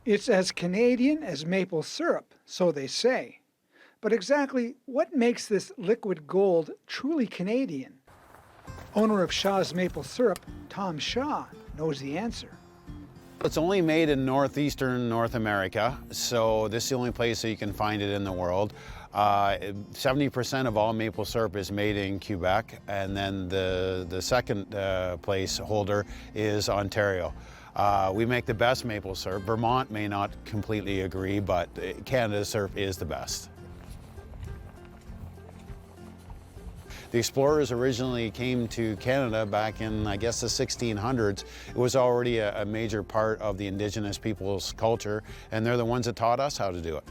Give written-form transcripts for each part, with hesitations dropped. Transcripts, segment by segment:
It's as Canadian as maple syrup, so they say. But exactly what makes this liquid gold truly Canadian? Owner of Shaw's Maple Syrup, Tom Shaw, knows the answer. It's only made in northeastern North America, so this is the only place that you can find it in the world. 70% of all maple syrup is made in Quebec, and then the second place holder is Ontario. We make the best maple syrup. Vermont may not completely agree, but Canada's syrup is the best. The explorers originally came to Canada back in, I guess, the 1600s. It was already a major part of the Indigenous people's culture, and they're the ones that taught us how to do it.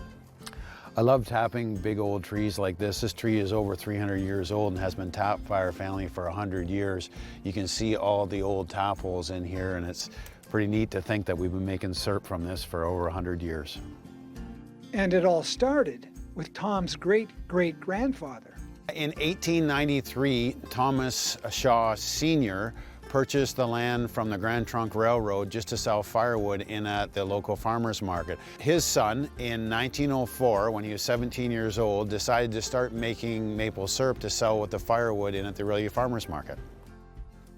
I love tapping big old trees like this. This tree is over 300 years old and has been tapped by our family for 100 years. You can see all the old tap holes in here, and it's pretty neat to think that we've been making syrup from this for over 100 years. And it all started with Tom's great-great-grandfather. In 1893, Thomas Shaw Sr. purchased the land from the Grand Trunk Railroad just to sell firewood in at the local farmers market. His son, in 1904, when he was 17 years old, decided to start making maple syrup to sell with the firewood in at the Orillia Farmers Market.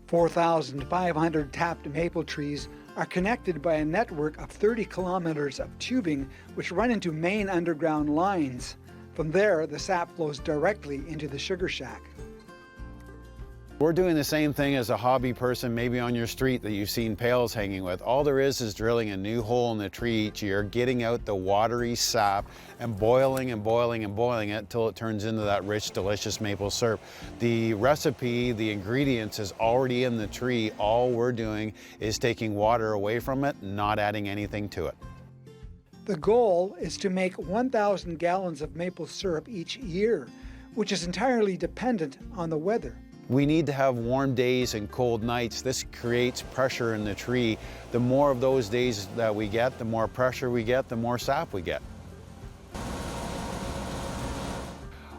4,500 tapped maple trees are connected by a network of 30 kilometers of tubing which run into main underground lines. From there, the sap flows directly into the sugar shack. We're doing the same thing as a hobby person, maybe on your street that you've seen pails hanging with. All there is drilling a new hole in the tree each year, getting out the watery sap and boiling and boiling and boiling it until it turns into that rich, delicious maple syrup. The recipe, the ingredients is already in the tree. All we're doing is taking water away from it, not adding anything to it. The goal is to make 1,000 gallons of maple syrup each year, which is entirely dependent on the weather. We need to have warm days and cold nights. This creates pressure in the tree. The more of those days that we get, the more pressure we get, the more sap we get.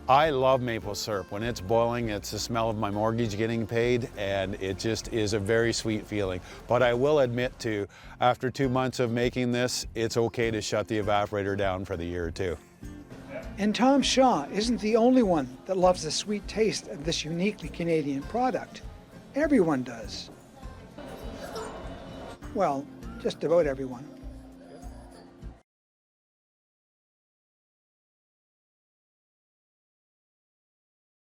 I love maple syrup. When it's boiling, it's the smell of my mortgage getting paid, and it just is a very sweet feeling. But I will admit too, after 2 months of making this, it's okay to shut the evaporator down for the year or two. And Tom Shaw isn't the only one that loves the sweet taste of this uniquely Canadian product. Everyone does. Well, just about everyone.